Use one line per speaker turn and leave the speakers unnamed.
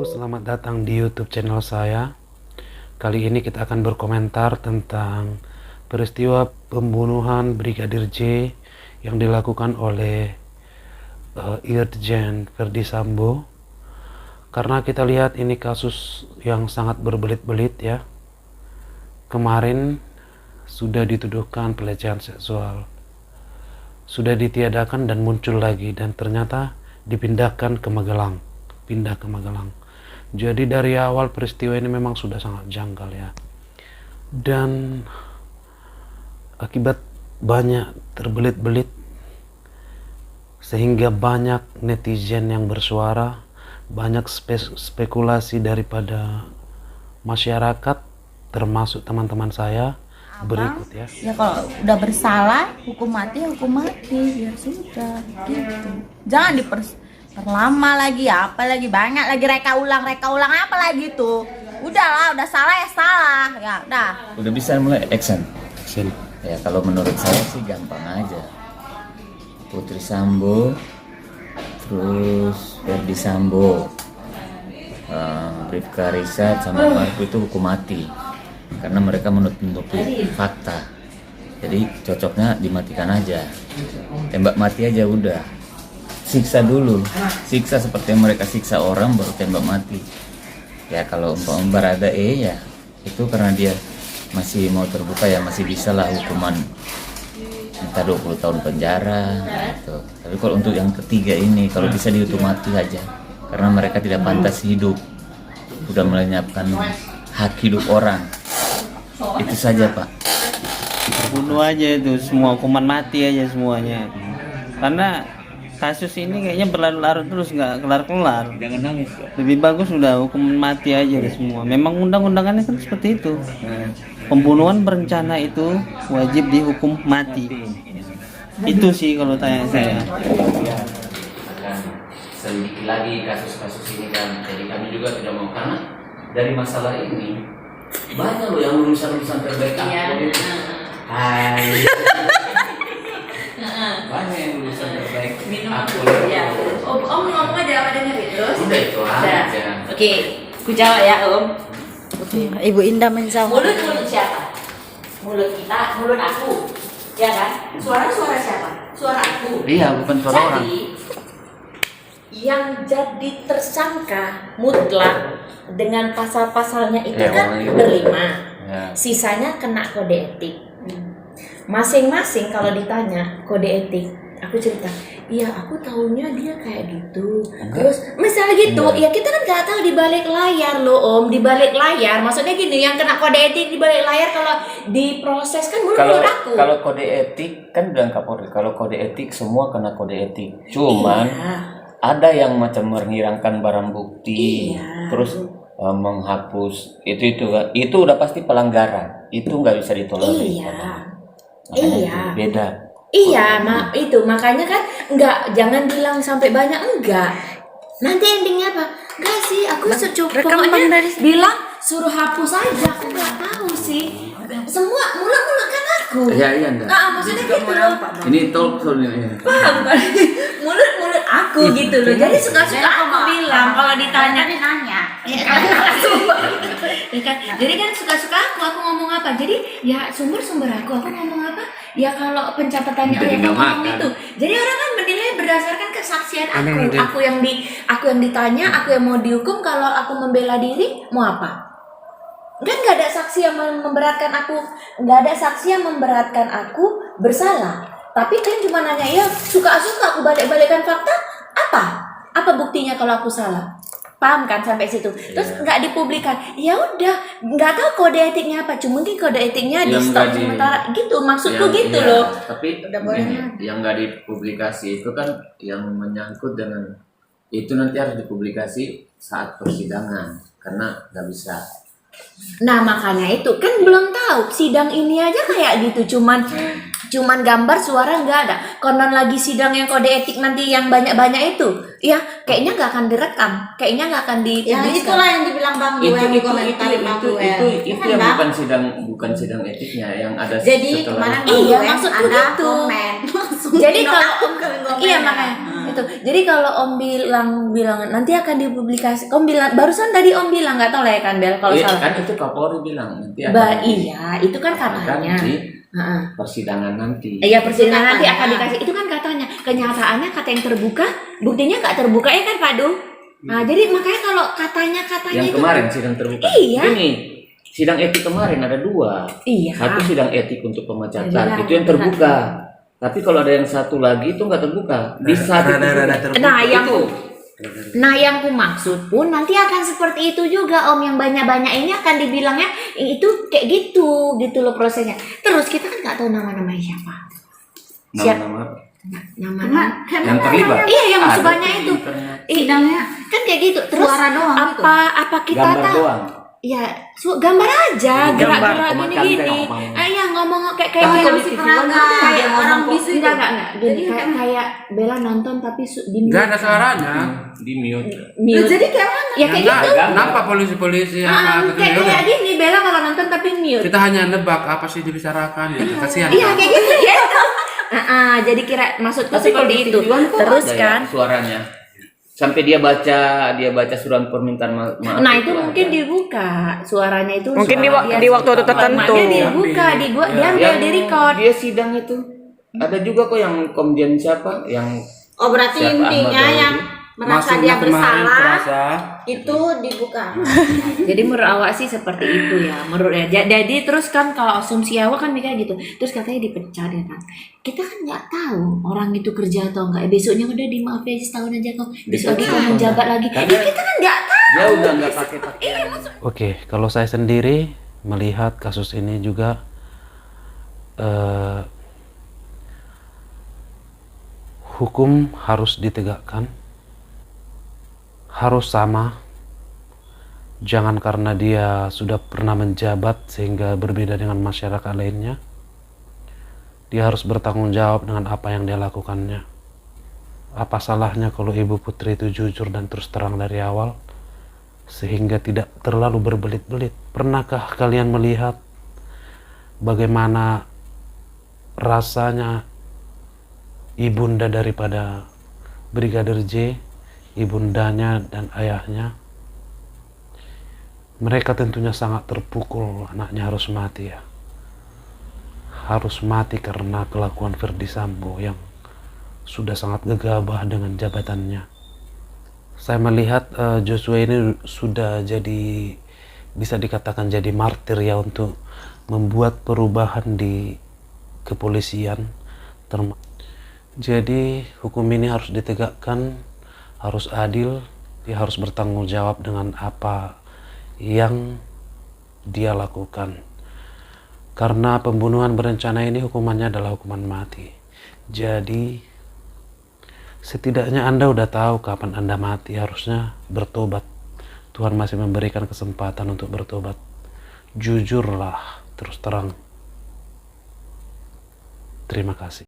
selamat datang di YouTube channel saya. Kali ini kita akan berkomentar tentang peristiwa pembunuhan Brigadir J yang dilakukan oleh Irjen Verdi Sambo. Karena kita lihat ini kasus yang sangat berbelit-belit ya. Kemarin sudah dituduhkan pelecehan seksual, sudah ditiadakan dan muncul lagi, dan ternyata dipindahkan ke Magelang. Pindah ke Magelang. Jadi dari awal peristiwa ini memang sudah sangat janggal ya. Dan akibat banyak terbelit-belit sehingga banyak netizen yang bersuara, banyak spekulasi daripada masyarakat termasuk teman-teman saya. Berikut ya.
Ya kalau udah bersalah hukum mati ya sudah gitu. Jangan diperlama lagi, apa lagi banyak lagi reka ulang apa lagi tuh. Udahlah, udah salah ya salah ya udah.
Udah bisa mulai action. Ya kalau menurut saya sih gampang aja. Putri Sambo, terus Verdi Sambo, Bribka Rizal sama Marco itu hukum mati karena mereka menutupi fakta. Jadi cocoknya dimatikan aja, tembak mati aja udah. Siksa dulu, siksa seperti yang mereka siksa orang baru tembak mati. Ya kalau Barada ya itu karena dia masih mau terbuka ya masih bisa lah hukuman entah 20 tahun penjara gitu. Tapi kalau untuk yang ketiga ini kalau bisa dihukum mati aja karena mereka tidak pantas hidup, sudah melenyapkan hak hidup orang. Itu saja Pak.
Bunuh aja itu, semua hukuman mati aja semuanya. Karena kasus ini kayaknya berlarut-larut terus nggak kelar-kelar.
Jangan nangis Pak.
Lebih bagus udah hukuman mati aja deh semua. Memang undang-undangannya kan seperti itu. Pembunuhan berencana itu wajib dihukum mati. Itu sih kalau tanya saya.
Akan selidiki lagi kasus-kasus ini kan. Jadi kami juga tidak mau, karena dari masalah ini banyak loh yang lulusan-lulusan terbaik aku itu. Hai. Banyak yang lulusan terbaik aku.
Ya. Om ngomong aja apa dengerin terus?
Udah itu aja.
Oke, ku jawab ya Om.
Ibu Indah menjawab.
Mulut siapa? Mulut kita, mulut aku. Ya kan? Suara siapa? Suara aku.
Iya, bukan suara orang.
Jadi yang jadi tersangka mutlak dengan pasal-pasalnya itu
Ya,
kan
itu.
berlima.
Ya.
Sisanya kena kode etik. Masing-masing kalau ditanya kode etik, aku cerita, iya aku tahunya dia kayak gitu. Terus misalnya gitu, ya kita kan nggak tahu di balik layar loh Om, di balik layar. Maksudnya gini, yang kena kode etik di balik layar kalau diproses kan
Kalau
menurut aku.
kalau kode etik kan bilang Kapolri, kalau kode etik semua kena kode etik. Cuman
Iya.
ada yang macam menghilangkan barang bukti,
Iya.
terus menghapus itu udah pasti pelanggaran, itu nggak bisa ditolerir.
Iya.
Makanya
Iya.
itu beda.
Iya, itu makanya kan jangan bilang sampai banyak enggak. Nanti endingnya apa? Enggak sih, aku pokoknya bilang suruh hapus aja. Aku nggak tahu sih. Semua mulut kan aku.
Iya enggak.
Maksudnya gitu loh.
Ini talk show ini.
Paham kan? Mulut aku gitu loh. Jadi suka-suka aku bilang kalau ditanya.
nanya.
Iya kan? Jadi kan suka-suka aku ngomong apa. Jadi ya sumber aku ngomong apa. Ya kalau pencatatannya
Jadi
aku
nggak
ngomong
makan.
itu. Jadi orang kan menilai berdasarkan kesaksian aku. Aku yang ditanya, aku yang mau dihukum. Kalau aku membela diri, mau apa? Kan nggak ada saksi yang memberatkan aku, bersalah. Tapi kan cuma nanya, ya suka-suka aku balik-balikan fakta. Apa buktinya kalau aku salah? Paham kan sampai situ? Terus nggak dipublikan, ya udah, nggak tahu kode etiknya apa. Cuma mungkin kode etiknya di stop sementara, gitu. Maksudku gitu loh.
Tapi
Udah boleh
ini,
nanya.
yang nggak dipublikasi itu kan yang menyangkut dengan itu nanti harus dipublikasi saat persidangan karena nggak bisa.
Nah makanya itu kan belum tahu sidang ini aja kayak gitu, cuman gambar suara nggak ada. Konon lagi sidang yang kode etik nanti yang banyak itu, ya kayaknya nggak akan direkam, kayaknya nggak akan
Ya
dipublikasi.
itulah yang dibilang Bang Gue yang dikomentarin Bang Gue.
Itu
Kan,
yang
Bang?
bukan sidang etiknya yang ada
Jadi
setelah
kemarin
itu.
Bang
Iya,
Gue
maksudku
ada
gitu.
komen. Langsung
Jadi
no
kalau
akun ke komen
iya
ya.
makanya gitu. Jadi kalau Om bilang nanti akan dipublikasi. Om bilang barusan tadi Om bilang nggak tahu lah ya kan Bel kalau
Iya,
salah.
kan itu Kapolri bilang nanti akan
Iya, itu kan katanya.
di
Heeh.
persidangan nanti.
Iya persidangan nanti
Katanya.
akan dikasih. Itu kan katanya. Kenyataannya kata yang terbuka, buktinya nggak terbuka ya kan Pak Du? Nah jadi makanya kalau katanya
Yang
itu.
kemarin sidang terbuka.
Iya.
Ini sidang etik kemarin ada 2.
Iya.
Satu sidang etik untuk pemecatan,
Iya,
itu yang terbuka. Tapi kalau ada yang satu lagi itu nggak terbuka. Di saat itu juga.
Nah yang ku maksud pun nanti akan seperti itu juga Om, yang banyak-banyak ini akan dibilangnya itu kayak gitu loh prosesnya. Terus kita kan nggak tahu nama-namanya siapa.
Nama-nama apa?
Nama
Yang terlibat.
Iya yang
Ada
sebanyak
di
itu.
internet.
Sidangnya
Kan kayak gitu. Terus
suara doang gitu.
apa kita
Gambar
tahu?
doang.
Ya gambar aja, gerak-gerak
Gambar.
gini-gini.
Ngomong.
Iya ngomong kayak
Tapi
yang
kalau si peraga,
kayak
orang bisu itu.
enggak gini kayak Bella nonton tapi di
Nggak ada suaranya.
Di mute.
mute.
Jadi kayak mana?
Ya kayak
Nggak,
gitu.
kenapa polisi-polisi apa gitu ya
Kayak
udah.
gini Bella kalau nonton tapi mute.
Kita hanya nebak apa sih dibicarakan gitu. Kasihan.
Iya
kan?
kayak gitu ya. Jadi kira maksudku
Tapi kalau
seperti
di
itu.
TV One kok
Terus
ada ya
kan.
suaranya. Sampai dia baca surat permintaan maaf.
Nah itu mungkin dibuka suaranya itu.
Mungkin
suara dia
di waktu tertentu.
Dia dibuka, dia ambil di record.
Dia sidang itu. Ada juga kok yang komjen siapa yang
Oh berarti
Siapa
intinya
Ahmad
yang merasa
Masuknya
dia
kemarin
bersalah
terasa.
itu dibuka.
Jadi menurut awak sih seperti itu ya, menurut ya. Jadi terus kan kalau asumsi awak kan mikir gitu. Terus katanya dipecat ya kan. Kita kan nggak tahu orang itu kerja atau enggak. Besoknya udah dimaafin setahun aja kok. Besok lagi kok menjabat lagi.
Karena
Kita kan nggak tahu.
dia udah nggak pakai pakaian.
Oke, kalau saya sendiri melihat kasus ini juga hukum harus ditegakkan, harus sama. Jangan karena dia sudah pernah menjabat sehingga berbeda dengan masyarakat lainnya. Dia harus bertanggung jawab dengan apa yang dia lakukannya. Apa salahnya kalau Ibu Putri itu jujur dan terus terang dari awal, sehingga tidak terlalu berbelit-belit. Pernahkah kalian melihat bagaimana rasanya ibunda daripada Brigadir J, ibundanya dan ayahnya? Mereka tentunya sangat terpukul anaknya harus mati ya. Harus mati karena kelakuan Ferdy Sambo yang sudah sangat gegabah dengan jabatannya. Saya melihat Joshua ini sudah jadi, bisa dikatakan jadi martir ya untuk membuat perubahan di kepolisian. Jadi hukum ini harus ditegakkan, harus adil, dia harus bertanggung jawab dengan apa yang dia lakukan. Karena pembunuhan berencana ini hukumannya adalah hukuman mati. Jadi setidaknya Anda udah tahu kapan Anda mati, harusnya bertobat. Tuhan masih memberikan kesempatan untuk bertobat. Jujurlah, terus terang. Terima kasih.